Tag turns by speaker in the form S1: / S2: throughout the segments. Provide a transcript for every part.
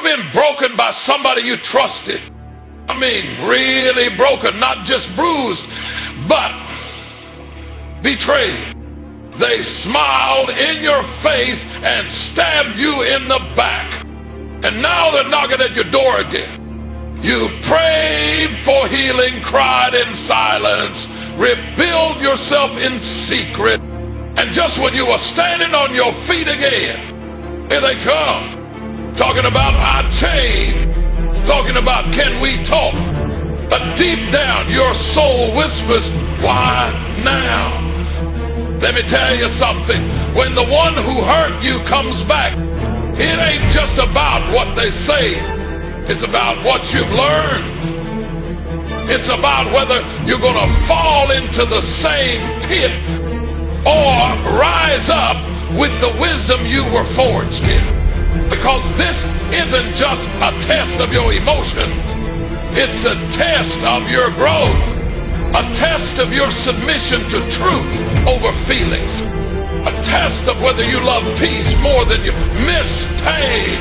S1: been broken by somebody you trusted? I mean, really broken, not just bruised, but betrayed. They smiled in your face and stabbed you in the back. And now they're knocking at your door again. You prayed for healing, cried in silence, rebuild yourself in secret. And just when you were standing on your feet again, here they come, talking about I changed, talking about can we talk. But deep down your soul whispers, why now? Let me tell you something. When the one who hurt you comes back, it ain't just about what they say. It's about what you've learned. It's about whether you're going to fall into the same pit or rise up with the wisdom you were forged in. Because this isn't just a test of your emotions. It's a test of your growth. A test of your submission to truth over feelings. A test of whether you love peace more than you miss pain.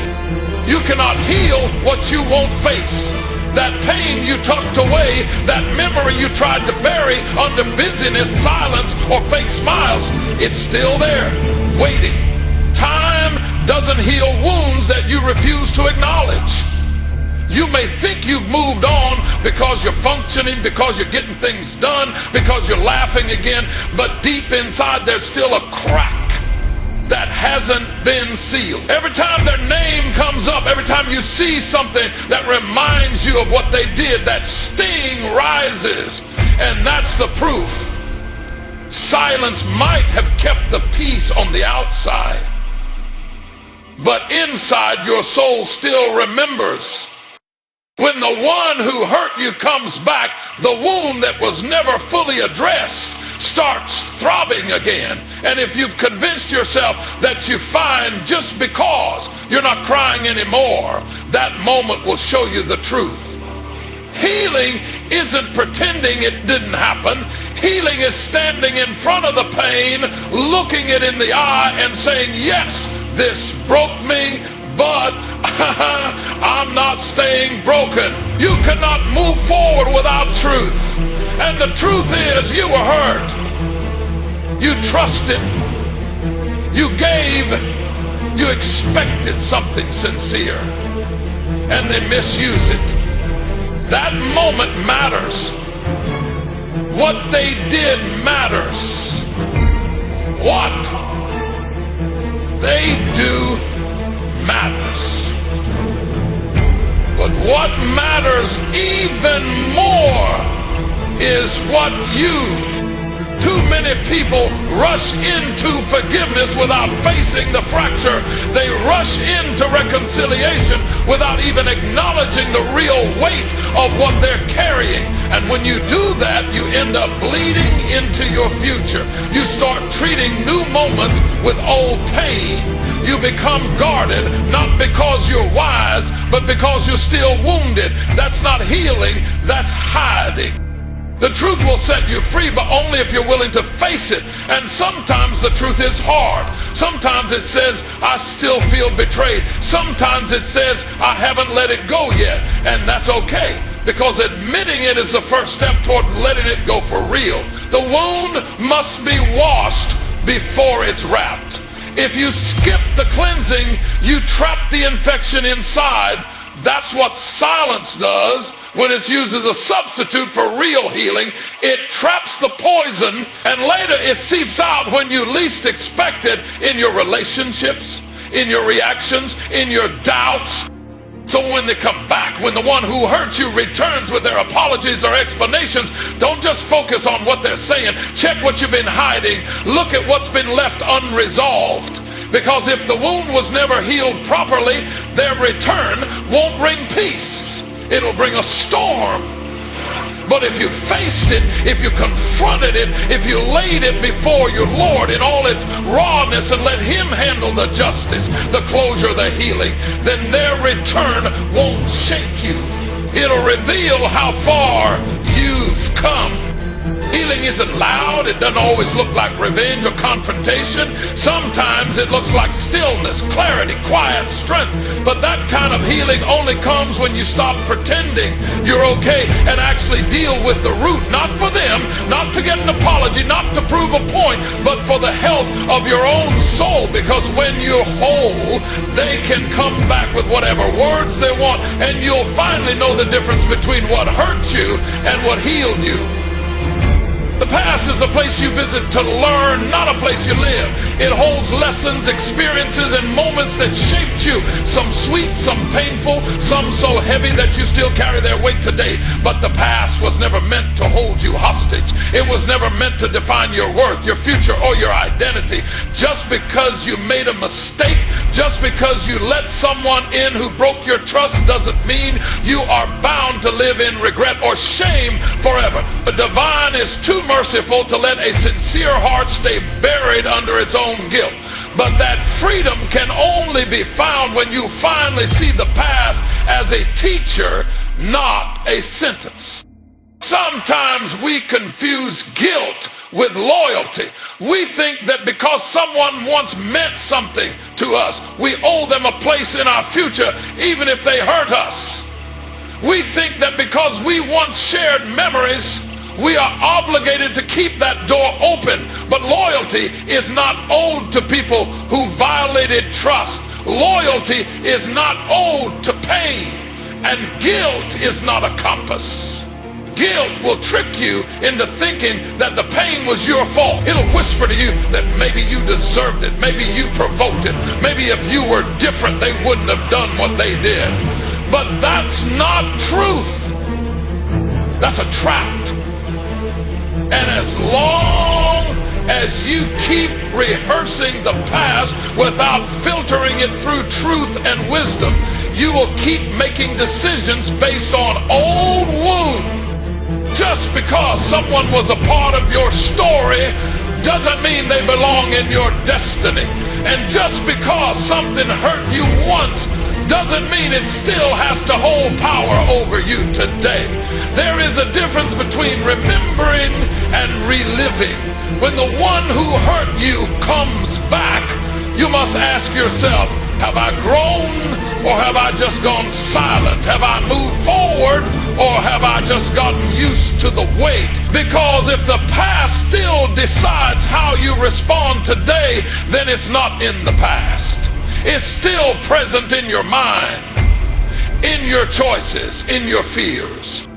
S1: You cannot heal what you won't face. That pain you tucked away, that memory you tried to bury under busyness, silence, or fake smiles, it's still there, waiting. Time doesn't heal wounds that you refuse to acknowledge. You may think you've moved on because you're functioning, because you're getting things done, because you're laughing again, but deep inside there's still a crack that hasn't been sealed. Every time their name comes up, every time you see something that reminds you of what they did, that sting rises, and that's the proof. Silence might have kept the peace on the outside, but inside your soul still remembers. When the one who hurt you comes back, the wound that was never fully addressed starts throbbing again. And if you've convinced yourself that you find just because you're not crying anymore, that moment will show you the truth. Healing isn't pretending it didn't happen. Healing is standing in front of the pain, looking it in the eye and saying, yes, this broke me, but I'm not staying broken. You cannot move forward without truth. And the truth is you were hurt. You trusted. You gave. You expected something sincere. And they misuse it. That moment matters. What they did matters. What they do matters. But what matters even more is what too many people rush into forgiveness without facing the fracture. They rush into reconciliation without even acknowledging the real weight of what they're carrying. And when you do that, you end up bleeding into your future. You start treating new moments with old pain. You become guarded, not because you're wise, but because you're still wounded. That's not healing, that's hiding. The truth will set you free, but only if you're willing to face it. And sometimes the truth is hard. Sometimes it says, I still feel betrayed. Sometimes it says, I haven't let it go yet. And that's okay, because admitting it is the first step toward letting it go for real. The wound must be washed before it's wrapped. If you skip the cleansing, you trap the infection inside. That's what silence does when it's used as a substitute for real healing. It traps the poison, and later it seeps out when you least expect it, in your relationships, in your reactions, in your doubts. So when they come back, when the one who hurt you returns with their apologies or explanations, don't just focus on what they're saying. Check what you've been hiding. Look at what's been left unresolved. Because if the wound was never healed properly, their return won't bring peace. It'll bring a storm. But if you faced it, if you confronted it, if you laid it before your Lord in all its rawness and let him handle the justice, the closure, the healing, then their return won't shake you. It'll reveal how far you've come. Healing isn't loud. It doesn't always look like revenge or confrontation. Sometimes it looks like stillness, clarity, quiet, strength. But that kind of healing only comes when you stop pretending you're okay and actually deal with the root. Not for them, not to get an apology, not to prove a point, but for the health of your own soul. Because when you're whole, they can come back with whatever words they want, and you'll finally know the difference between what hurt you and what healed you. The past is a place you visit to learn, not a place you live. It holds lessons, experiences, and moments that shaped you. Some sweet, some painful, some so heavy that you still carry their weight today. But the past was never meant to hold you hostage. It was never meant to define your worth, your future, or your identity. Just because you made a mistake, just because you let someone in who broke your trust, doesn't mean you are bound to live in regret or shame forever. The divine is too merciful to let a sincere heart stay buried under its own guilt. But that freedom can only be found when you finally see the past as a teacher, not a sentence. Sometimes we confuse guilt with loyalty. We think that because someone once meant something to us, we owe them a place in our future, even if they hurt us. We think that because we once shared memories, we are obligated to keep that door open. But loyalty is not owed to people who violated trust. Loyalty is not owed to pain. And guilt is not a compass. Guilt will trick you into thinking that the pain was your fault. It'll whisper to you that maybe you deserved it. Maybe you provoked it. Maybe if you were different, they wouldn't have done what they did. But that's not truth. That's a trap. And as long as you keep rehearsing the past without filtering it through truth and wisdom, you will keep making decisions based on old wounds. Just because someone was a part of your story doesn't mean they belong in your destiny. And just because something hurt you once doesn't mean it still has to hold power over you today. There is a difference between remembering and reliving. When the one who hurt you comes back, you must ask yourself, have I grown or have I just gone silent? Have I moved forward or have I just gotten used to the weight? Because if the past still decides how you respond today, then it's not in the past. It's still present in your mind, in your choices, in your fears.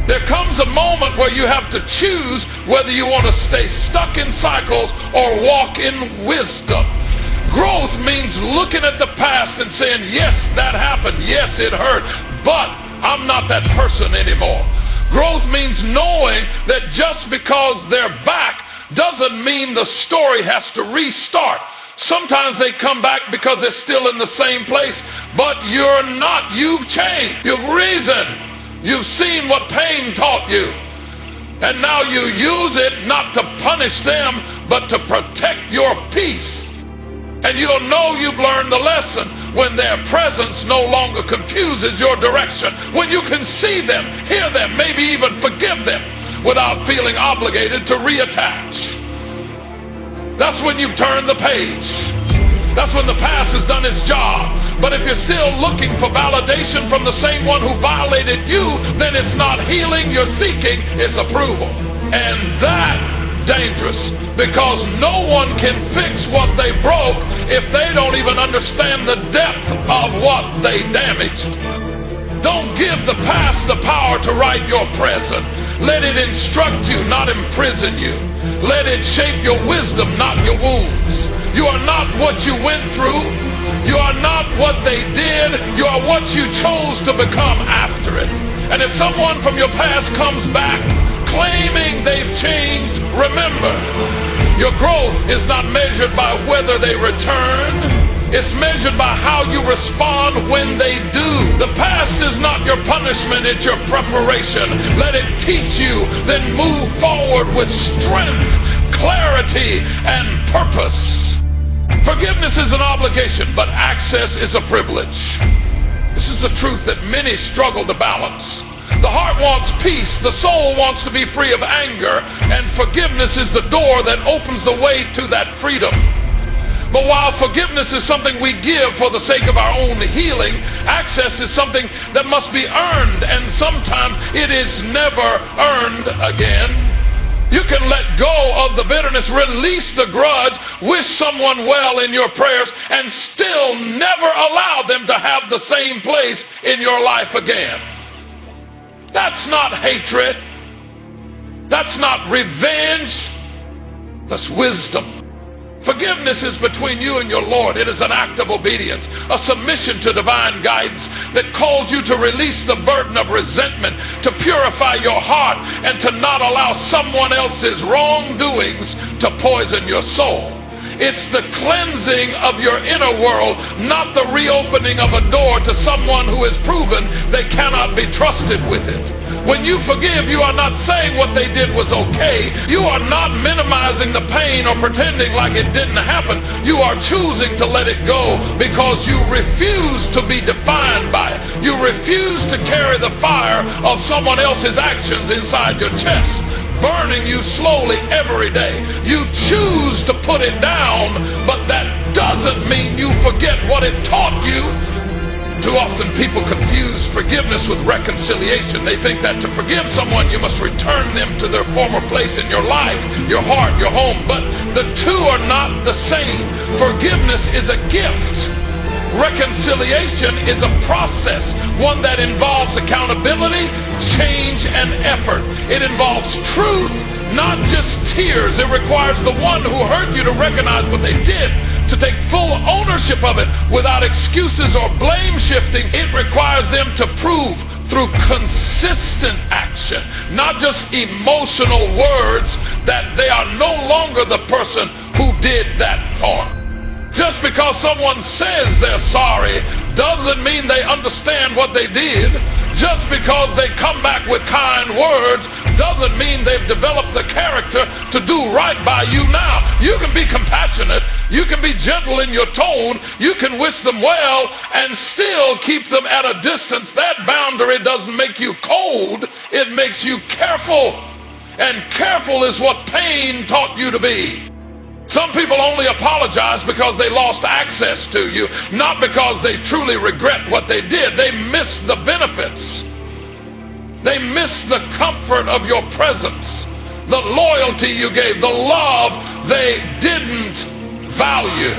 S1: There comes a moment where you have to choose whether you want to stay stuck in cycles or walk in wisdom. Growth means looking at the past and saying, yes, that happened. Yes, it hurt, but I'm not that person anymore. Growth means knowing that just because they're back doesn't mean the story has to restart. Sometimes they come back because they're still in the same place, but you're not. You've changed. You've risen. You've seen what pain taught you. And now you use it not to punish them, but to protect your peace. And you'll know you've learned the lesson when their presence no longer confuses your direction. When you can see them, hear them, maybe even forgive them without feeling obligated to reattach. That's when you've turned the page. That's when the past has done its job. But if you're still looking for validation from the same one who violated you, then it's not healing you're seeking, it's approval. And that dangerous, because no one can fix what they broke if they don't even understand the depth of what they damaged. Don't give the past the power to write your present. Let it instruct you, not imprison you. Let it shape your wisdom, not your wounds. You are not what you went through. You are not what they did. You are what you chose to become after it. And if someone from your past comes back claiming they've changed, remember, your growth is not measured by whether they return. It's measured by how you respond when they do. The past is not your punishment, it's your preparation. Let it teach you, then move forward with strength, clarity, and purpose. Forgiveness is an obligation, but access is a privilege. This is the truth that many struggle to balance. The heart wants peace. The soul wants to be free of anger. And forgiveness is the door that opens the way to that freedom. But while forgiveness is something we give for the sake of our own healing, access is something that must be earned, and sometimes it is never earned again. You can let go of the bitterness, release the grudge, wish someone well in your prayers, and still never allow them to have the same place in your life again. That's not hatred. That's not revenge. That's wisdom. Forgiveness is between you and your Lord. It is an act of obedience, a submission to divine guidance that calls you to release the burden of resentment, to purify your heart, and to not allow someone else's wrongdoings to poison your soul. It's the cleansing of your inner world, not the reopening of a door to someone who has proven they cannot be trusted with it. When you forgive, you are not saying what they did was okay. You are not minimizing the pain or pretending like it didn't happen. You are choosing to let it go because you refuse to be defined by it. You refuse to carry the fire of someone else's actions inside your chest, burning you slowly every day. You choose to put it down, but that doesn't mean you forget what it taught you. Too often people confuse forgiveness with reconciliation. They think that to forgive someone, you must return them to their former place in your life, your heart, your home. But the two are not the same. Forgiveness is a gift. Reconciliation is a process, one that involves accountability, change, and effort. It involves truth, not just tears. It requires the one who hurt you to recognize what they did, to take full ownership of it without excuses or blame shifting. It requires them to prove through consistent action, not just emotional words, that they are no longer the person who did that harm. Just because someone says they're sorry doesn't mean they understand what they did. Just because they come back with kind words doesn't mean they've developed the character to do right by you now. You can be compassionate, you can be gentle in your tone, you can wish them well and still keep them at a distance. That boundary doesn't make you cold, it makes you careful. And careful is what pain taught you to be. Some people only apologize because they lost access to you, not because they truly regret what they did. They miss the benefits. They miss the comfort of your presence, the loyalty you gave, the love they didn't value.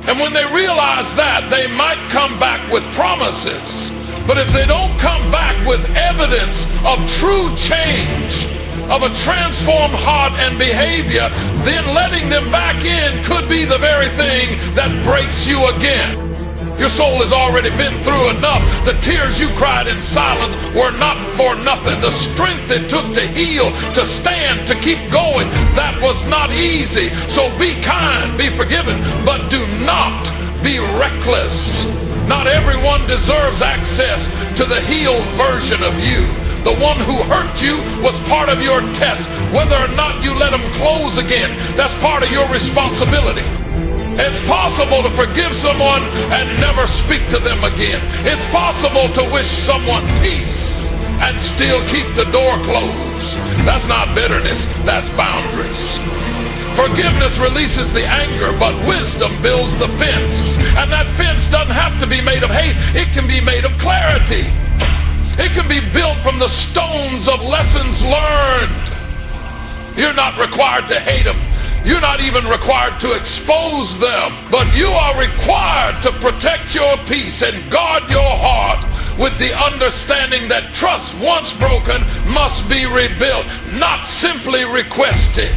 S1: And when they realize that, they might come back with promises. But if they don't come back with evidence of true change, of a transformed heart and behavior, then letting them back in could be the very thing that breaks you again. Your soul has already been through enough. The tears you cried in silence were not for nothing. The strength it took to heal, to stand, to keep going, that was not easy. So be kind, be forgiven, but do not be reckless. Not everyone deserves access to the healed version of you. The one who hurt you was part of your test. Whether or not you let them close again, that's part of your responsibility. It's possible to forgive someone and never speak to them again. It's possible to wish someone peace and still keep the door closed. That's not bitterness, that's boundaries. Forgiveness releases the anger, but wisdom builds the fence. And that fence doesn't have to be made of hate, it can be made of clarity. It can be built from the stones of lessons learned. You're not required to hate them. You're not even required to expose them. But you are required to protect your peace and guard your heart with the understanding that trust once broken must be rebuilt, not simply requested.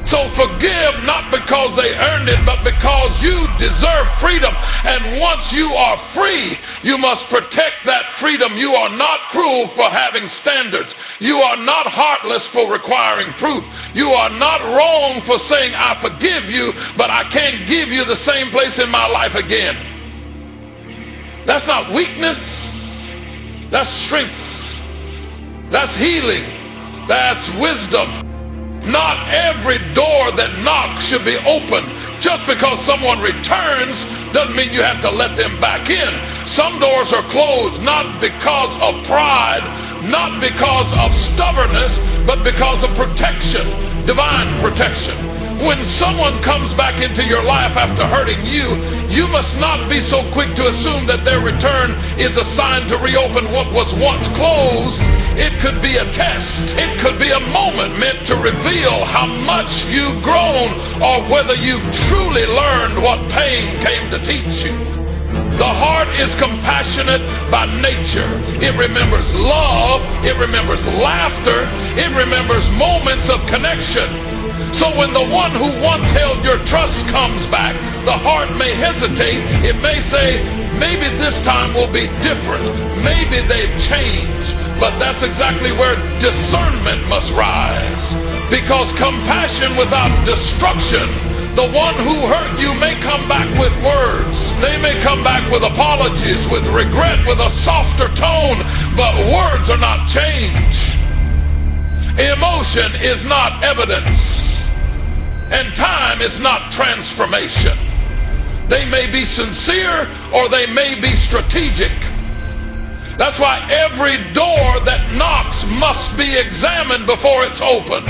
S1: So forgive not because they earned it, but because you deserve freedom. And once you are free, you must protect that freedom. You are not cruel for having standards. You are not heartless for requiring proof. You are not wrong for saying, I forgive you, but I can't give you the same place in my life again. That's not weakness. That's strength. That's healing. That's wisdom. Not every door that knocks should be opened. Just because someone returns doesn't mean you have to let them back in. Some doors are closed not because of pride, not because of stubbornness, but because of protection, divine protection. When someone comes back into your life after hurting you, you must not be so quick to assume that their return is a sign to reopen what was once closed. It could be a test. It could be a moment meant to reveal how much you've grown or whether you've truly learned what pain came to teach you. The heart is compassionate by nature. It remembers love. It remembers laughter. It remembers moments of connection. So when the one who once held your trust comes back, the heart may hesitate. It may say, maybe this time will be different. Maybe they've changed. But that's exactly where discernment must rise. Because compassion without destruction, the one who hurt you may come back with words. They may come back with apologies, with regret, with a softer tone, but words are not change. Emotion is not evidence. And time is not transformation. They may be sincere or they may be strategic. That's why every door that knocks must be examined before it's opened.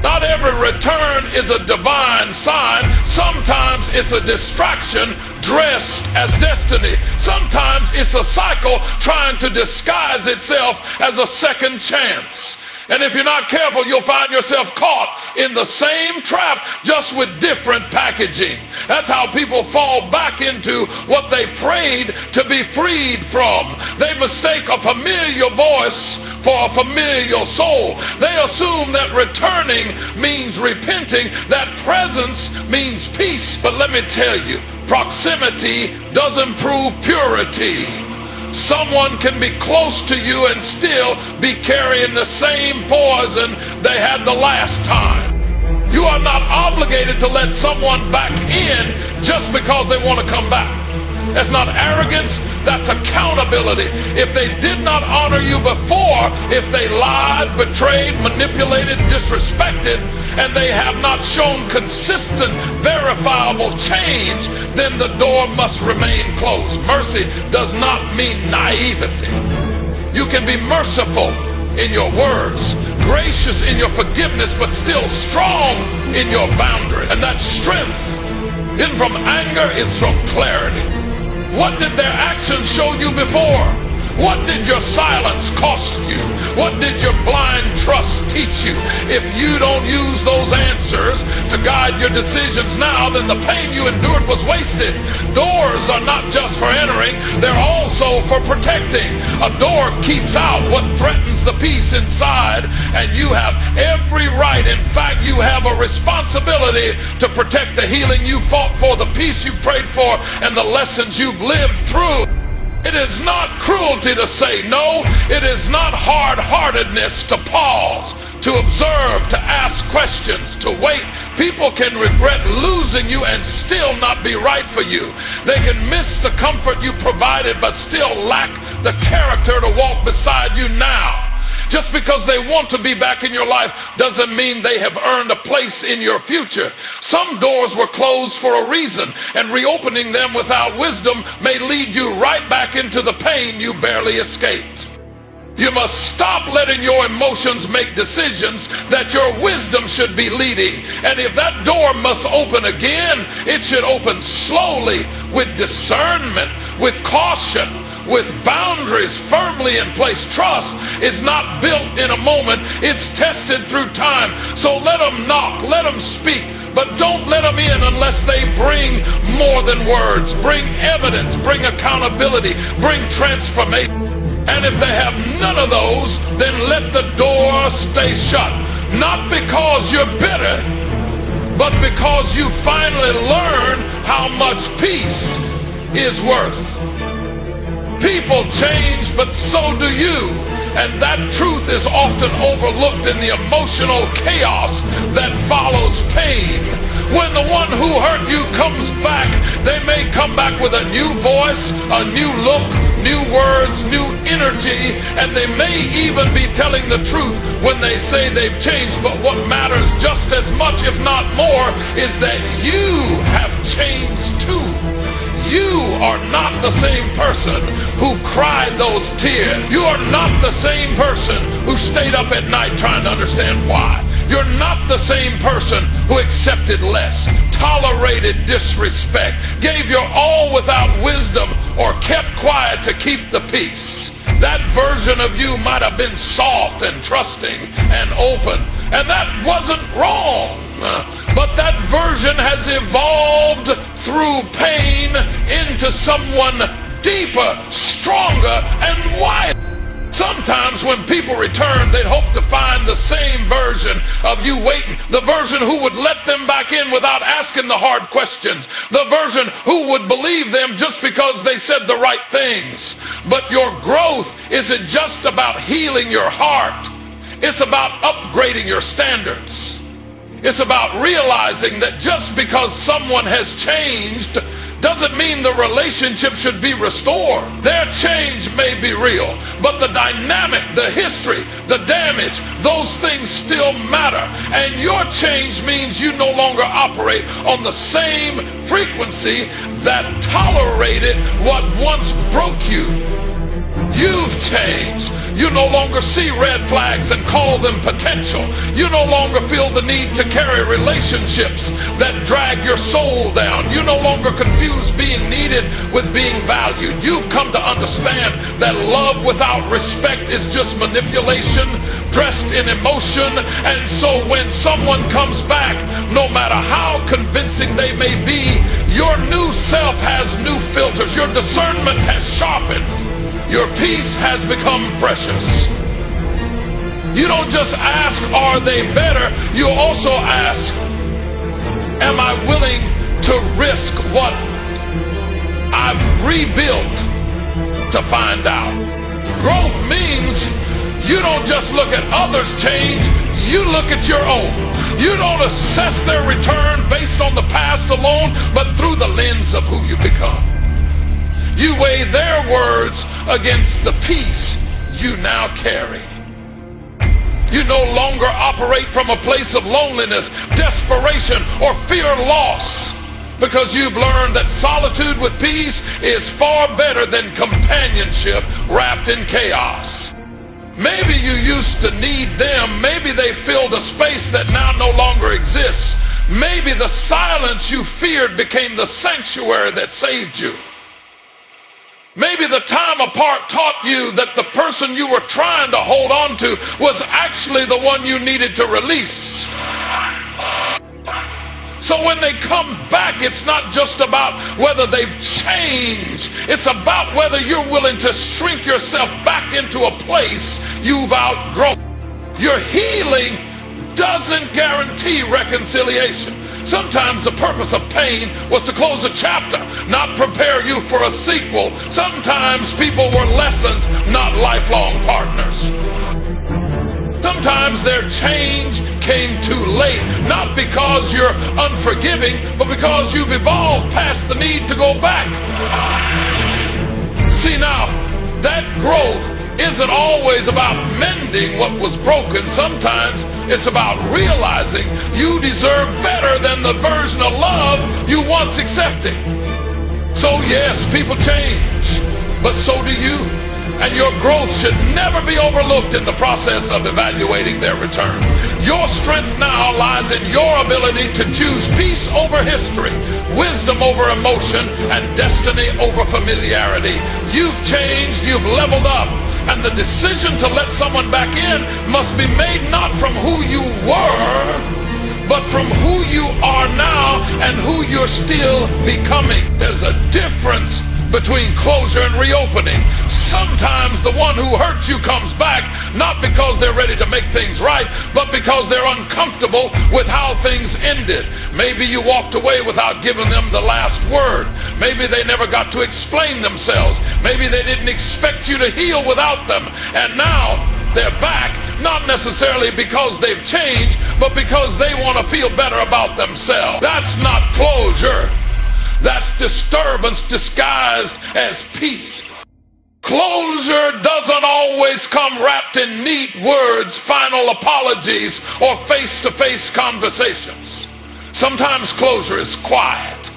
S1: Not every return is a divine sign. Sometimes it's a distraction dressed as destiny. Sometimes it's a cycle trying to disguise itself as a second chance. And if you're not careful, you'll find yourself caught in the same trap, just with different packaging. That's how people fall back into what they prayed to be freed from. They mistake a familiar voice for a familiar soul. They assume that returning means repenting, that presence means peace. But let me tell you, proximity doesn't prove purity. Someone can be close to you and still be carrying the same poison they had the last time. You are not obligated to let someone back in just because they want to come back. That's not arrogance, that's accountability. If they did not honor you before, if they lied, betrayed, manipulated, disrespected, and they have not shown consistent, verifiable change, then the door must remain closed. Mercy does not mean naivety. You can be merciful in your words, gracious in your forgiveness, but still strong in your boundary. And that strength isn't from anger, it's from clarity. What did their actions show you before? What did your silence cost you? What did your blind trust teach you? If you don't use those answers to guide your decisions now, then the pain you endured was wasted. Doors are not just for entering, they're also for protecting. A door keeps out what threatens the peace inside, and you have every right, in fact, you have a responsibility to protect the healing you fought for, the peace you prayed for, and the lessons you've lived through. It is not cruelty to say no. It is not hard-heartedness to pause, to observe, to ask questions, to wait. People can regret losing you and still not be right for you. They can miss the comfort you provided but still lack the character to walk beside you now. Just because they want to be back in your life doesn't mean they have earned a place in your future. Some doors were closed for a reason, and reopening them without wisdom may lead you right back into the pain you barely escaped. You must stop letting your emotions make decisions that your wisdom should be leading. And if that door must open again, it should open slowly, with discernment, with caution, with boundaries firmly in place. Trust is not built in a moment, it's tested through time. So let them knock, let them speak, but don't let them in unless they bring more than words. Bring evidence, bring accountability, bring transformation. And if they have none of those, then let the door stay shut. Not because you're bitter, but because you finally learn how much peace is worth. People change, but so do you. And that truth is often overlooked in the emotional chaos that follows pain. When the one who hurt you comes back, they may come back with a new voice, a new look, new words, new energy, and they may even be telling the truth when they say they've changed. But what matters just as much, if not more, is that you have changed too. you are not the same person who cried those tears. You are not the same person who stayed up at night trying to understand why. You're not the same person who accepted less, tolerated disrespect, gave your all without wisdom, or kept quiet to keep the peace. That version of you might have been soft and trusting and open, and that wasn't wrong. But that version has evolved through pain into someone deeper, stronger, and wiser. Sometimes when people return, they hope to find the same version of you waiting, the version who would let them back in without asking the hard questions, the version who would believe them just because they said the right things. But your growth isn't just about healing your heart. It's about upgrading your standards. It's about realizing that just because someone has changed doesn't mean the relationship should be restored. Their change may be real, but the dynamic, the history, the damage, those things still matter. And your change means you no longer operate on the same frequency that tolerated what once broke you. You've changed. You no longer see red flags and call them potential. You no longer feel the need to carry relationships that drag your soul down. You no longer confuse being needed with being valued. You've come to understand that love without respect is just manipulation dressed in emotion. And so when someone comes back, no matter how convincing they may be, your new self has new filters. Your discernment has sharpened. Your peace has become precious. You don't just ask, are they better? You also ask, am I willing to risk what I've rebuilt to find out? Growth means you don't just look at others' change, you look at your own. You don't assess their return based on the past alone, but through the lens of who you become. You weigh their words against the peace you now carry. You no longer operate from a place of loneliness, desperation, or fear of loss, because you've learned that solitude with peace is far better than companionship wrapped in chaos. Maybe you used to need them. Maybe they filled a space that now no longer exists. Maybe the silence you feared became the sanctuary that saved you. Maybe the time apart taught you that the person you were trying to hold on to was actually the one you needed to release. So when they come back, it's not just about whether they've changed. It's about whether you're willing to shrink yourself back into a place you've outgrown. Your healing doesn't guarantee reconciliation. Sometimes the purpose of pain was to close a chapter, not prepare you for a sequel. Sometimes people were lessons, not lifelong partners. Sometimes their change came too late, not because you're unforgiving, but because you've evolved past the need to go back. See now, that growth isn't always about mending what was broken. Sometimes it's about realizing you deserve better than the version of love you once accepted. So yes, people change, but so do you. And your growth should never be overlooked in the process of evaluating their return. Your strength now lies in your ability to choose peace over history, wisdom over emotion, and destiny over familiarity. You've changed, you've leveled up, and the decision to let someone back in must be made not from who you were, but from who you are now and who you're still becoming. There's a difference between closure and reopening. Sometimes the one who hurt you comes back, not because they're ready to make things right, but because they're uncomfortable with how things ended. Maybe you walked away without giving them the last word. Maybe they never got to explain themselves. Maybe they didn't expect you to heal without them. And now they're back, not necessarily because they've changed, but because they want to feel better about themselves. That's not closure. That's disturbance disguised as peace. Closure doesn't always come wrapped in neat words, final apologies, or face-to-face conversations. Sometimes closure is quiet.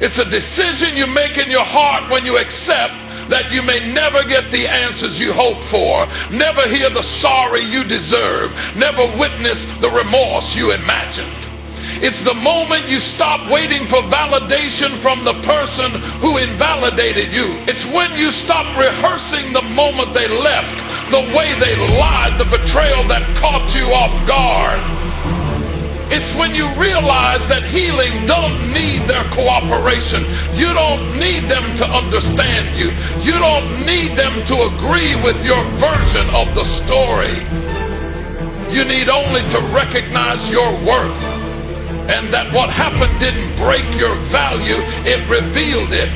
S1: It's a decision you make in your heart when you accept that you may never get the answers you hope for, never hear the sorry you deserve, never witness the remorse you imagined. It's the moment you stop waiting for validation from the person who invalidated you. It's when you stop rehearsing the moment they left, the way they lied, the betrayal that caught you off guard. It's when you realize that healing don't need their cooperation. You don't need them to understand you. You don't need them to agree with your version of the story. You need only to recognize your worth, and that what happened didn't break your value, it revealed it.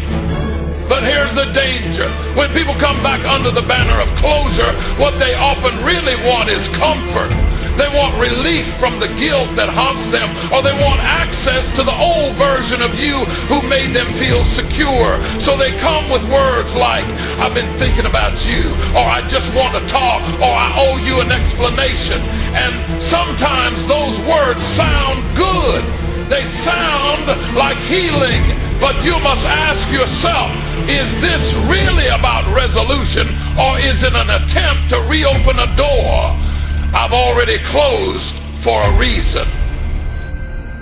S1: But here's the danger. When people come back under the banner of closure, what they often really want is comfort. They want relief from the guilt that haunts them, or they want access to the old version of you who made them feel secure. So they come with words like, I've been thinking about you, or I just want to talk, or I owe you an explanation. And sometimes those words sound good. They sound like healing, but you must ask yourself, is this really about resolution, or is it an attempt to reopen a door I've already closed for a reason?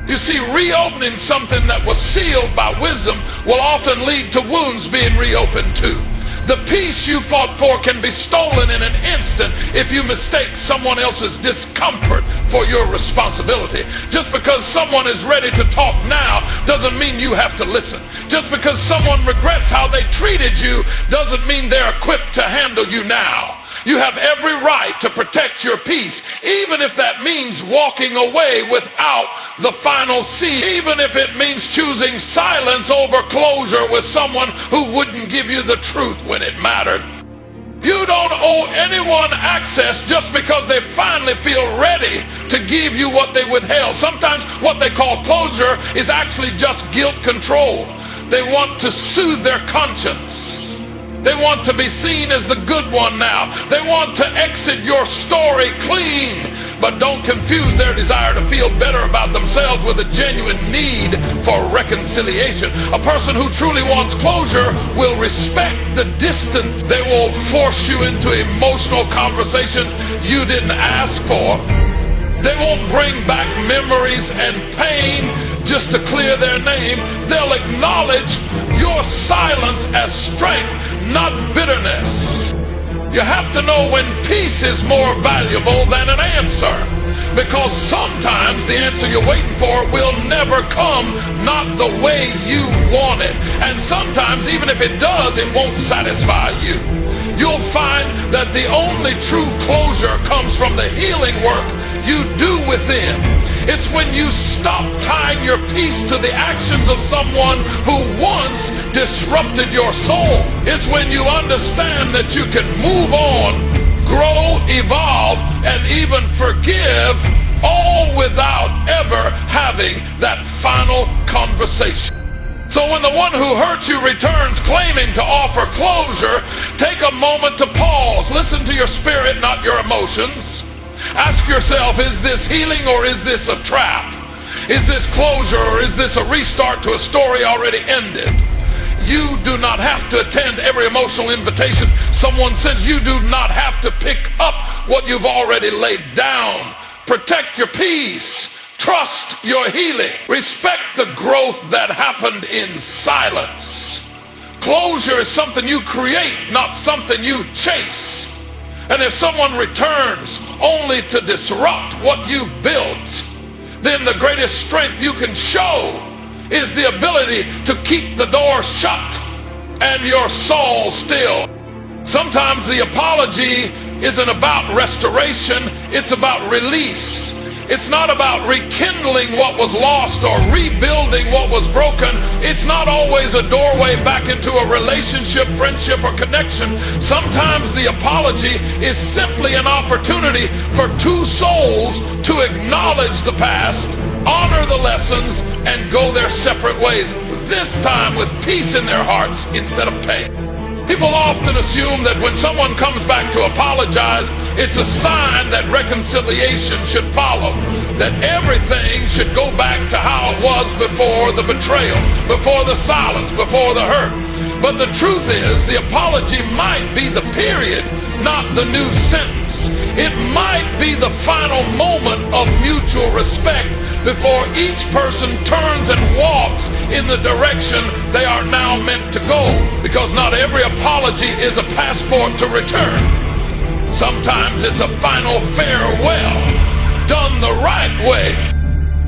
S1: You see, reopening something that was sealed by wisdom will often lead to wounds being reopened too. The peace you fought for can be stolen in an instant if you mistake someone else's discomfort for your responsibility. Just because someone is ready to talk now doesn't mean you have to listen. Just because someone regrets how they treated you doesn't mean they're equipped to handle you now. You have every right to protect your peace, even if that means walking away without the final C, even if it means choosing silence over closure with someone who wouldn't give you the truth when it mattered. You don't owe anyone access just because they finally feel ready to give you what they withheld. Sometimes what they call closure is actually just guilt control. They want to soothe their conscience. They want to be seen as the good one now. They want to exit your story clean. But don't confuse their desire to feel better about themselves with a genuine need for reconciliation. A person who truly wants closure will respect the distance. They will force you into emotional conversations you didn't ask for. They won't bring back memories and pain just to clear their name. They'll acknowledge your silence as strength, not bitterness. You have to know when peace is more valuable than an answer, because sometimes the answer you're waiting for will never come, not the way you want it. And sometimes even if it does, it won't satisfy you. You'll find that the only true closure comes from the healing work you do within. It's when you stop tying your peace to the actions of someone who once disrupted your soul. It's when you understand that you can move on, grow, evolve, and even forgive, all without ever having that final conversation. So when the one who hurt you returns claiming to offer closure, take a moment to pause. Listen to your spirit, not your emotions. Ask yourself, is this healing or is this a trap? Is this closure or is this a restart to a story already ended? You do not have to attend every emotional invitation someone sends. You do not have to pick up what you've already laid down. Protect your peace. Trust your healing. Respect the growth that happened in silence. Closure is something you create, not something you chase. And if someone returns only to disrupt what you built, then the greatest strength you can show is the ability to keep the door shut and your soul still. Sometimes the apology isn't about restoration, it's about release. It's not about rekindling what was lost or rebuilding what was broken. It's not always a doorway back into a relationship, friendship, or connection. Sometimes the apology is simply an opportunity for two souls to acknowledge the past, honor the lessons, and go their separate ways, this time with peace in their hearts instead of pain. People often assume that when someone comes back to apologize, it's a sign that reconciliation should follow, that everything should go back to how it was before the betrayal, before the silence, before the hurt. But the truth is, the apology might be the period, not the new sentence. It might be the final moment of mutual respect before each person turns and walks in the direction they are now meant to go. Because not every apology is a passport to return. Sometimes it's a final farewell, done the right way.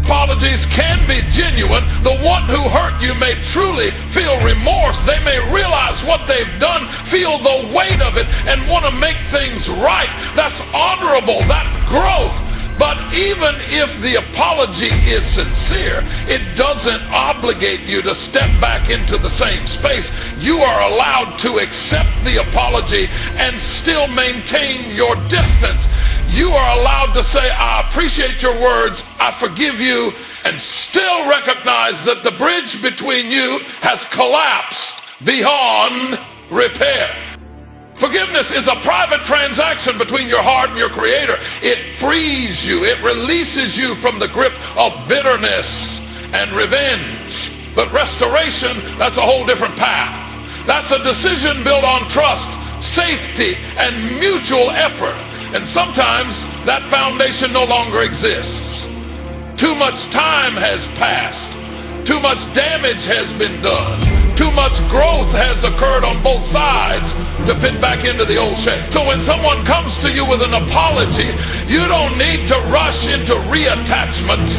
S1: Apologies can be genuine. The one who hurt you may truly feel remorse. They may realize what they've done, feel the weight of it, and want to make things right. That's honorable. That's growth. But even if the apology is sincere, it doesn't obligate you to step back into the same space. You are allowed to accept the apology and still maintain your distance. You are allowed to say, I appreciate your words, I forgive you, and still recognize that the bridge between you has collapsed beyond repair. Forgiveness is a private transaction between your heart and your Creator. It frees you. It releases you from the grip of bitterness and revenge. But restoration, that's a whole different path. That's a decision built on trust, safety, and mutual effort. And sometimes that foundation no longer exists. Too much time has passed. Too much damage has been done. Too much growth has occurred on both sides to fit back into the old shape. So when someone comes to you with an apology, you don't need to rush into reattachment.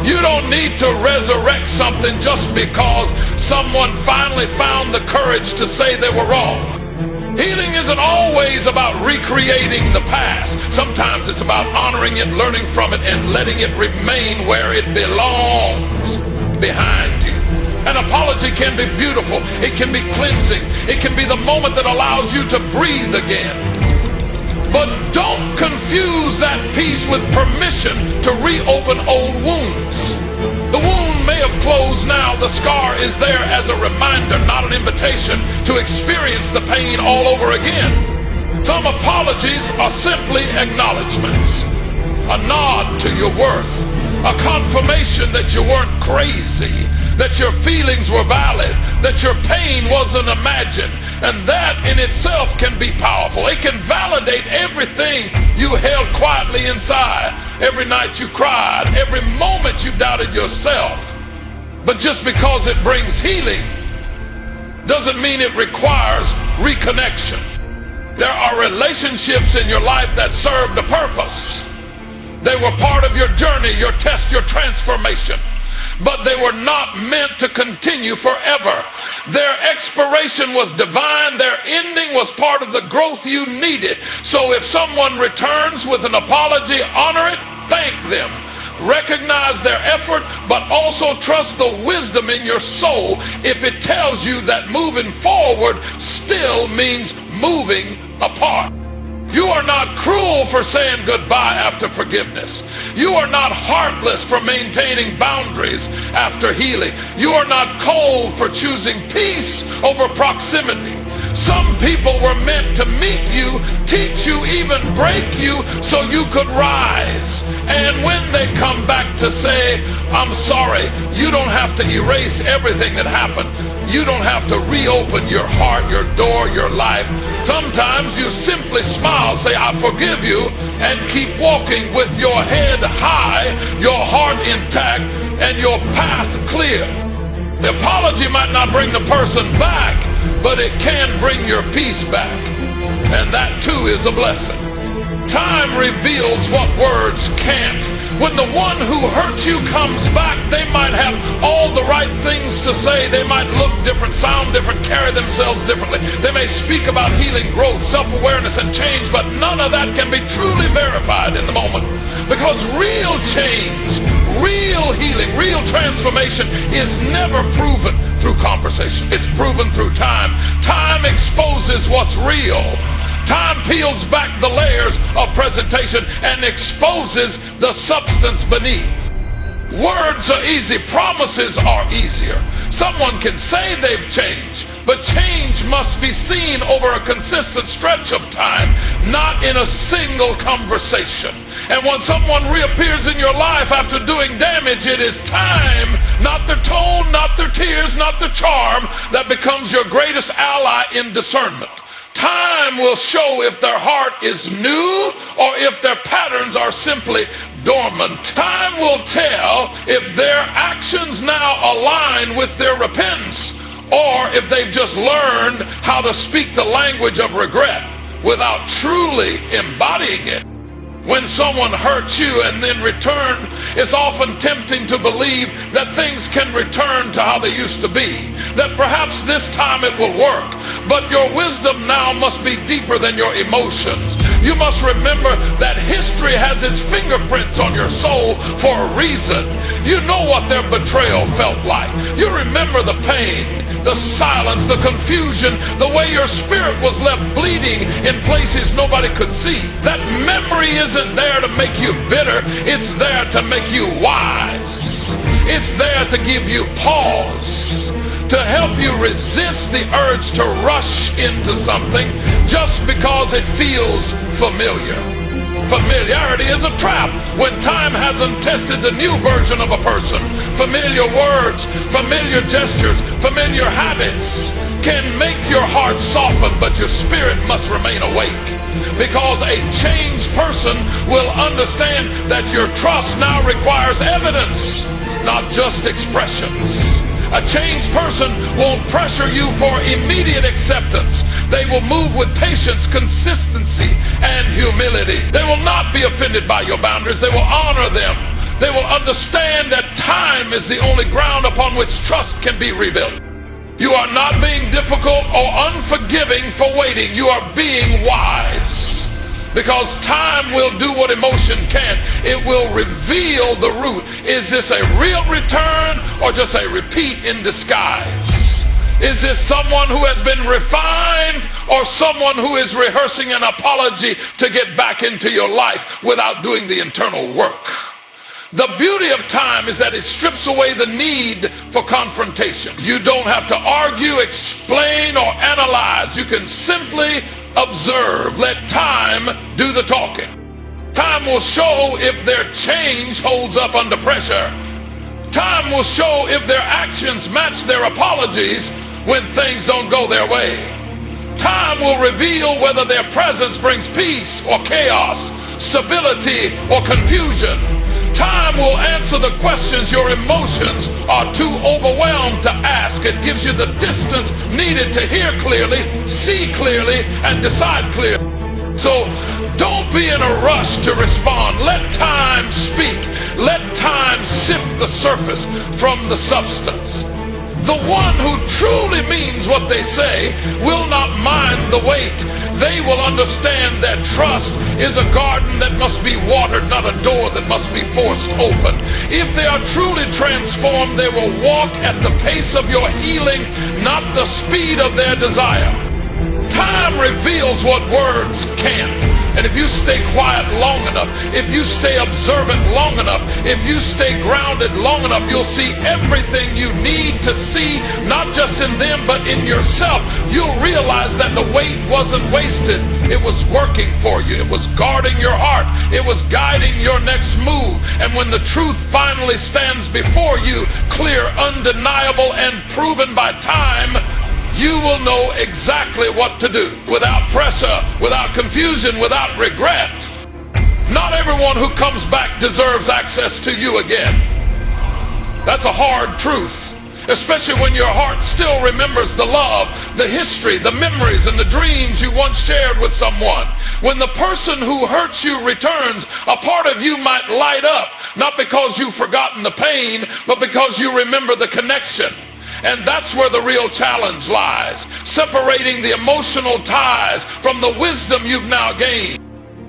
S1: You don't need to resurrect something just because someone finally found the courage to say they were wrong. Healing isn't always about recreating the past. Sometimes it's about honoring it, learning from it, and letting it remain where it belongs, behind you. An apology can be beautiful. It can be cleansing. It can be the moment that allows you to breathe again. But don't confuse that peace with permission to reopen old wounds. The wound may have closed now. The scar is there as a reminder, not an invitation to experience the pain all over again. Some apologies are simply acknowledgments, a nod to your worth, a confirmation that you weren't crazy, that your feelings were valid, that your pain wasn't imagined. And that in itself can be powerful. It can validate everything you held quietly inside, every night you cried, every moment you doubted yourself. But just because it brings healing doesn't mean it requires reconnection. There are relationships in your life that served a purpose. They were part of your journey, your test, your transformation. But they were not meant to continue forever. Their expiration was divine. Their ending was part of the growth you needed. So if someone returns with an apology, honor it, thank them. Recognize their effort, but also trust the wisdom in your soul if it tells you that moving forward still means moving apart. You are not cruel for saying goodbye after forgiveness. You are not heartless for maintaining boundaries after healing. You are not cold for choosing peace over proximity. Some people were meant to meet you, teach you, even break you so you could rise. And when they come back to say, I'm sorry, you don't have to erase everything that happened. You don't have to reopen your heart, your door, your life. Sometimes you simply smile, say, I forgive you, and keep walking with your head high, your heart intact, and your path clear. The apology might not bring the person back, but it can bring your peace back. And that too is a blessing. Time reveals what words can't. When the one who hurt you comes back, they might have all the right things to say. They might look different, sound different, carry themselves differently. They may speak about healing, growth, self-awareness, and change, but none of that can be truly verified in the moment. Because real change, real healing, real transformation is never proven through conversation. It's proven through time. Time exposes what's real. Time peels back the layers of presentation and exposes the substance beneath. Words are easy. Promises are easier. Someone can say they've changed, But change must be seen over a consistent stretch of time, not in a single conversation. And when someone reappears in your life after doing damage, it is time, not their tone, not their tears, not their charm, that becomes your greatest ally in discernment. Time will show if their heart is new or if their patterns are simply dormant. Time will tell if their actions now align with their repentance or if they've just learned how to speak the language of regret without truly embodying it. When someone hurts you and then return, it's often tempting to believe that things can return to how they used to be, that perhaps this time it will work. But your wisdom now must be deeper than your emotions. You must remember that history has its fingerprints on your soul for a reason. You know what their betrayal felt like. You remember the pain, the silence, the confusion, the way your spirit was left bleeding in places nobody could see. That memory isn't there to make you bitter. It's there to make you wise. It's there to give you pause, to help you resist the urge to rush into something just because it feels familiar. Familiarity is a trap when time hasn't tested the new version of a person. Familiar words, familiar gestures, familiar habits can make your heart soften, but your spirit must remain awake. Because a changed person will understand that your trust now requires evidence, not just expressions. A changed person won't pressure you for immediate acceptance. They will move with patience, consistency, and humility. They will not be offended by your boundaries. They will honor them. They will understand that time is the only ground upon which trust can be rebuilt. You are not being difficult or unforgiving for waiting. You are being wise. Because time will do what emotion can't. It will reveal the root. Is this a real return or just a repeat in disguise? Is this someone who has been refined or someone who is rehearsing an apology to get back into your life without doing the internal work? The beauty of time is that it strips away the need for confrontation. You don't have to argue, explain, or analyze. You can simply observe. Let time do the talking. Time will show if their change holds up under pressure. Time will show if their actions match their apologies when things don't go their way. Time will reveal whether their presence brings peace or chaos, stability or confusion. Time will answer the questions your emotions are too overwhelmed to ask. It gives you the distance needed to hear clearly, see clearly, and decide clearly. So don't be in a rush to respond. Let time speak. Let time sift the surface from the substance. The one who truly means what they say will not mind the wait. They will understand that trust is a garden that must be watered, not a door that must be forced open. If they are truly transformed, they will walk at the pace of your healing, not the speed of their desire. Time reveals what words can't. And if you stay quiet long enough, if you stay observant long enough, if you stay grounded long enough, you'll see everything you need to see, not just in them, but in yourself. You'll realize that the wait wasn't wasted. It was working for you. It was guarding your heart. It was guiding your next move. And when the truth finally stands before you, clear, undeniable, and proven by time, you will know exactly what to do, without pressure, without confusion, without regret. Not everyone who comes back deserves access to you again. That's a hard truth, especially when your heart still remembers the love, the history, the memories, and the dreams you once shared with someone. When the person who hurts you returns, a part of you might light up, not because you've forgotten the pain, but because you remember the connection. And that's where the real challenge lies, separating the emotional ties from the wisdom you've now gained.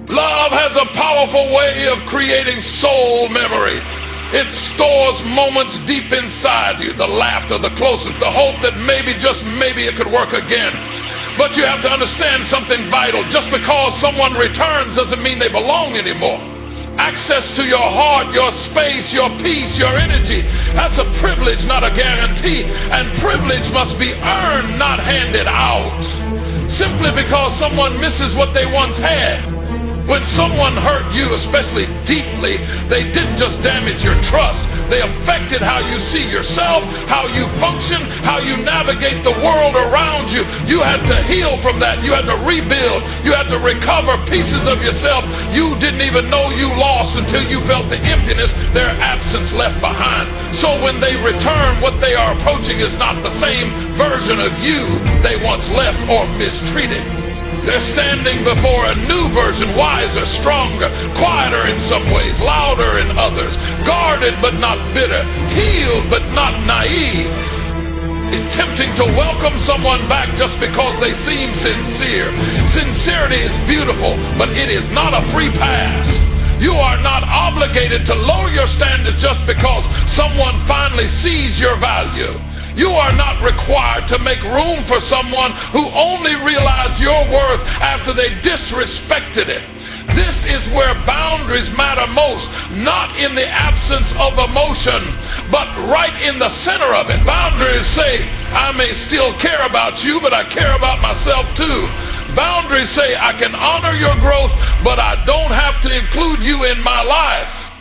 S1: Love has a powerful way of creating soul memory. It stores moments deep inside you, the laughter, the closeness, the hope that maybe, just maybe, it could work again. But you have to understand something vital. Just because someone returns doesn't mean they belong anymore. Access to your heart, your space, your peace, your energy. That's a privilege, not a guarantee. And privilege must be earned, not handed out. Simply because someone misses what they once had. When someone hurt you, especially deeply, they didn't just damage your trust. They affected how you see yourself, how you function, how you navigate the world around you. You had to heal from that. You had to rebuild. You had to recover pieces of yourself you didn't even know you lost until you felt the emptiness their absence left behind. So when they return, what they are approaching is not the same version of you they once left or mistreated. They're standing before a new version, wiser, stronger, quieter in some ways, louder in others, guarded but not bitter, healed but not naive. It's tempting to welcome someone back just because they seem sincere. Sincerity is beautiful, but it is not a free pass. You are not obligated to lower your standards just because someone finally sees your value. You are not required to make room for someone who only realized your worth after they disrespected it. This is where boundaries matter most, not in the absence of emotion, but right in the center of it. Boundaries say, I may still care about you, but I care about myself too. Boundaries say, I can honor your growth, but I don't have to include you in my life.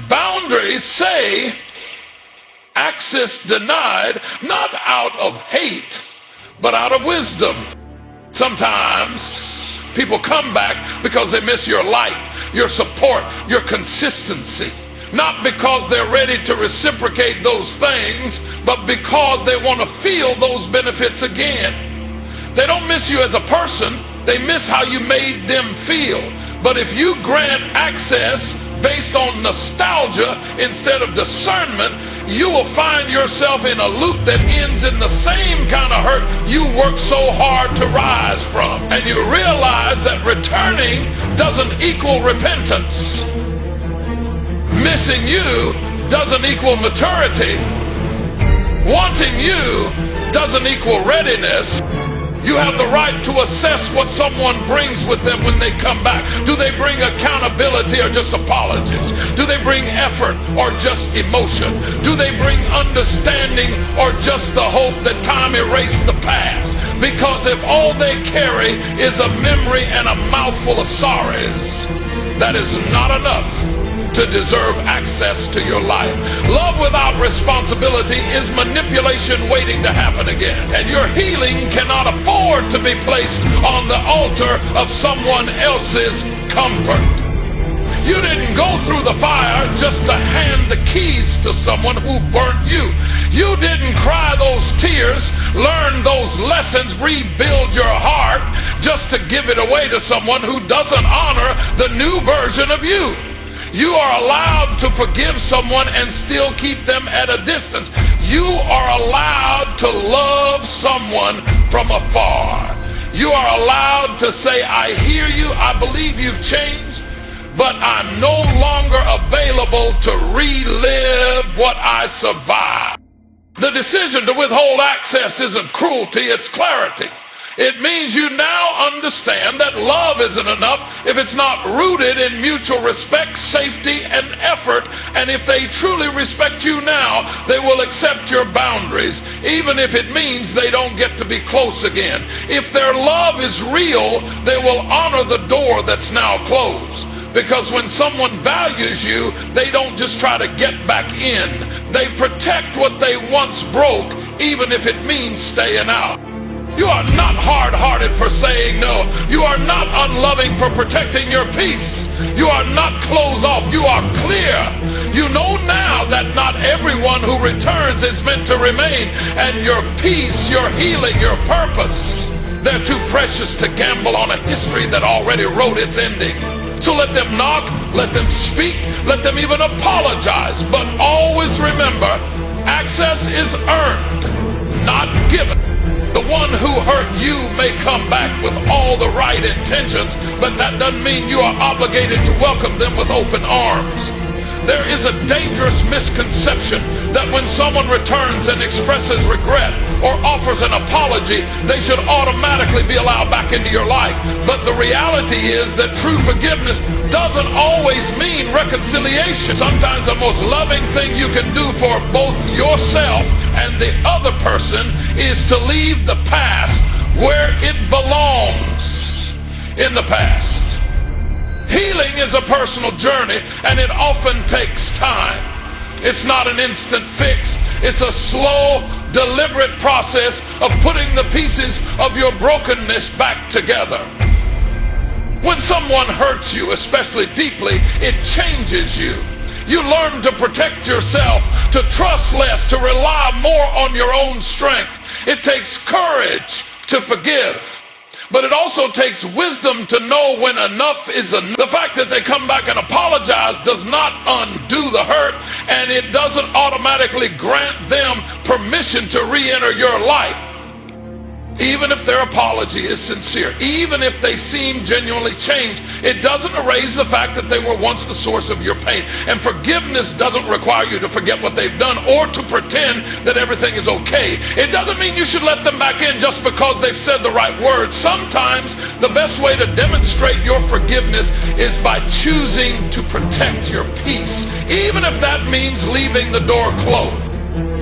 S1: Boundaries say, access denied, not out of hate, but out of wisdom. Sometimes people come back because they miss your light, your support, your consistency. Not because they're ready to reciprocate those things, but because they want to feel those benefits again. They don't miss you as a person, they miss how you made them feel. But if you grant access based on nostalgia instead of discernment, you will find yourself in a loop that ends in the same kind of hurt you worked so hard to rise from. And you realize that returning doesn't equal repentance. Missing you doesn't equal maturity. Wanting you doesn't equal readiness. You have the right to assess what someone brings with them when they come back. Do they bring accountability or just apologies? Do they bring effort or just emotion? Do they bring understanding or just the hope that time erased the past? Because if all they carry is a memory and a mouthful of sorries, that is not enough to deserve access to your life. Love without responsibility is manipulation waiting to happen again. And your healing cannot afford to be placed on the altar of someone else's comfort. You didn't go through the fire just to hand the keys to someone who burnt you. You didn't cry those tears, learn those lessons, rebuild your heart just to give it away to someone who doesn't honor the new version of you. You are allowed to forgive someone and still keep them at a distance. You are allowed to love someone from afar. You are allowed to say, I hear you, I believe you've changed, but I'm no longer available to relive what I survived. The decision to withhold access isn't cruelty, it's clarity. It means you now understand that love isn't enough if it's not rooted in mutual respect, safety, and effort. And if they truly respect you now, they will accept your boundaries, even if it means they don't get to be close again. If their love is real, they will honor the door that's now closed. Because when someone values you, they don't just try to get back in. They protect what they once broke, even if it means staying out. You are not hard-hearted for saying no. You are not unloving for protecting your peace. You are not closed off. You are clear. You know now that not everyone who returns is meant to remain. And your peace, your healing, your purpose, they're too precious to gamble on a history that already wrote its ending. So let them knock, let them speak, let them even apologize. But always remember, access is earned, not given. The one who hurt you may come back with all the right intentions, but that doesn't mean you are obligated to welcome them with open arms. There is a dangerous misconception that when someone returns and expresses regret or offers an apology, they should automatically be allowed back into your life. But the reality is that true forgiveness doesn't always mean reconciliation. Sometimes the most loving thing you can do for both yourself and the other person is to leave the past where it belongs, in the past. Healing is a personal journey, and it often takes time. It's not an instant fix. It's a slow, deliberate process of putting the pieces of your brokenness back together. When someone hurts you, especially deeply, it changes you. You learn to protect yourself, to trust less, to rely more on your own strength. It takes courage to forgive. But it also takes wisdom to know when enough is enough. The fact that they come back and apologize does not undo the hurt, and it doesn't automatically grant them permission to re-enter your life. Even if their apology is sincere, even if they seem genuinely changed, it doesn't erase the fact that they were once the source of your pain. And forgiveness doesn't require you to forget what they've done or to pretend that everything is okay. It doesn't mean you should let them back in just because they've said the right words. Sometimes the best way to demonstrate your forgiveness is by choosing to protect your peace, even if that means leaving the door closed.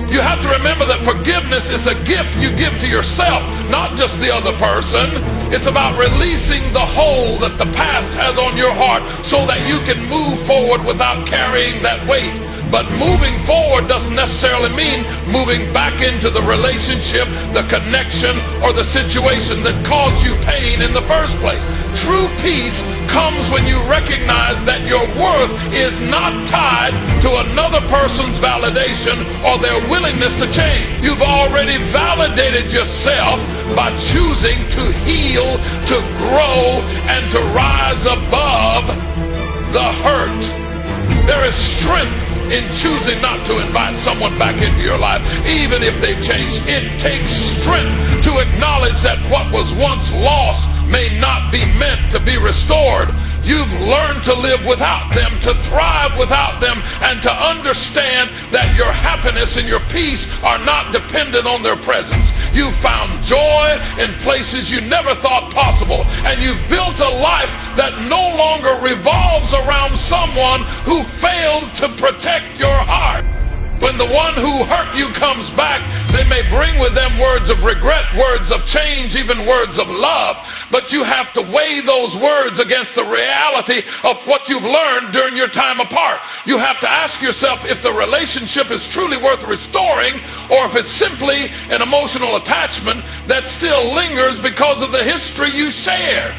S1: You have to remember that forgiveness is a gift you give to yourself, not just the other person. It's about releasing the hold that the past has on your heart so that you can move forward without carrying that weight. But moving forward doesn't necessarily mean moving back into the relationship, the connection, or the situation that caused you pain in the first place. True peace comes when you recognize that your worth is not tied to another person's validation or their willingness to change. You've already validated yourself by choosing to heal, to grow, and to rise above the hurt. There is strength in choosing not to invite someone back into your life, even if they've changed. It takes strength to acknowledge that what was once lost may not be meant to be restored. You've learned to live without them, to thrive without them, and to understand that your happiness and your peace are not dependent on their presence. You've found joy in places you never thought possible, and you've built a life that no longer revolves around someone who failed to protect your heart. When the one who hurt you comes back, they may bring with them words of regret, words of change, even words of love. But you have to weigh those words against the reality of what you've learned during your time apart. You have to ask yourself if the relationship is truly worth restoring, or if it's simply an emotional attachment that still lingers because of the history you shared.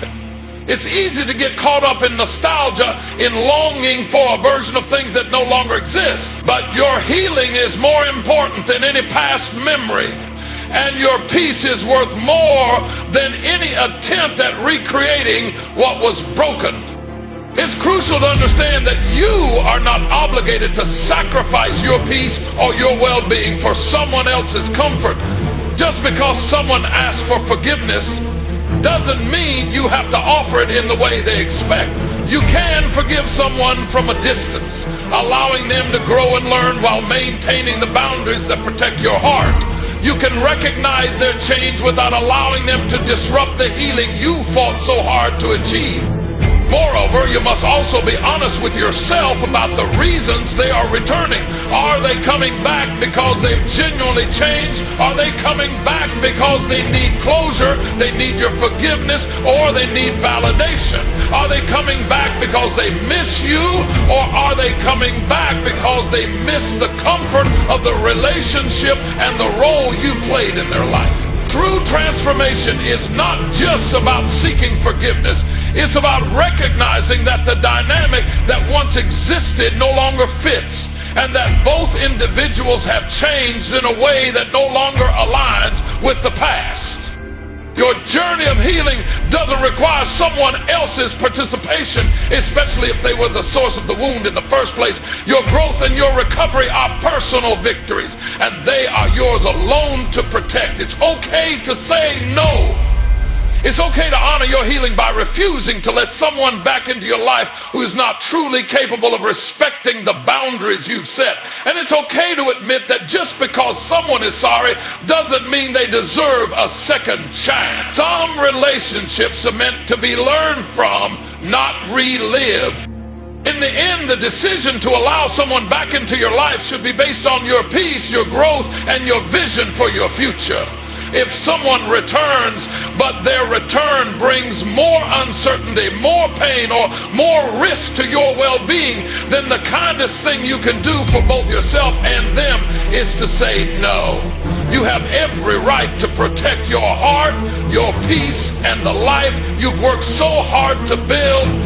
S1: It's easy to get caught up in nostalgia, in longing for a version of things that no longer exist. But your healing is more important than any past memory. And your peace is worth more than any attempt at recreating what was broken. It's crucial to understand that you are not obligated to sacrifice your peace or your well-being for someone else's comfort. Just because someone asks for forgiveness doesn't mean you have to offer it in the way they expect. You can forgive someone from a distance, allowing them to grow and learn while maintaining the boundaries that protect your heart. You can recognize their change without allowing them to disrupt the healing you fought so hard to achieve. Moreover, you must also be honest with yourself about the reasons they are returning. Are they coming back because they've genuinely changed? Are they coming back because they need closure, they need your forgiveness, or they need validation? Are they coming back because they miss you, or are they coming back because they miss the comfort of the relationship and the role you played in their life? True transformation is not just about seeking forgiveness. It's about recognizing that the dynamic that once existed no longer fits, and that both individuals have changed in a way that no longer aligns with the past. Your journey of healing doesn't require someone else's participation, especially if they were the source of the wound in the first place. Your growth and your recovery are personal victories, and they are yours alone to protect. It's okay to say no. It's okay to honor your healing by refusing to let someone back into your life who is not truly capable of respecting the boundaries you've set. And it's okay to admit that just because someone is sorry doesn't mean they deserve a second chance. Some relationships are meant to be learned from, not relived. In the end, the decision to allow someone back into your life should be based on your peace, your growth, and your vision for your future. If someone returns, but their return brings more uncertainty, more pain, or more risk to your well-being, then the kindest thing you can do for both yourself and them is to say no. You have every right to protect your heart, your peace, and the life you've worked so hard to build.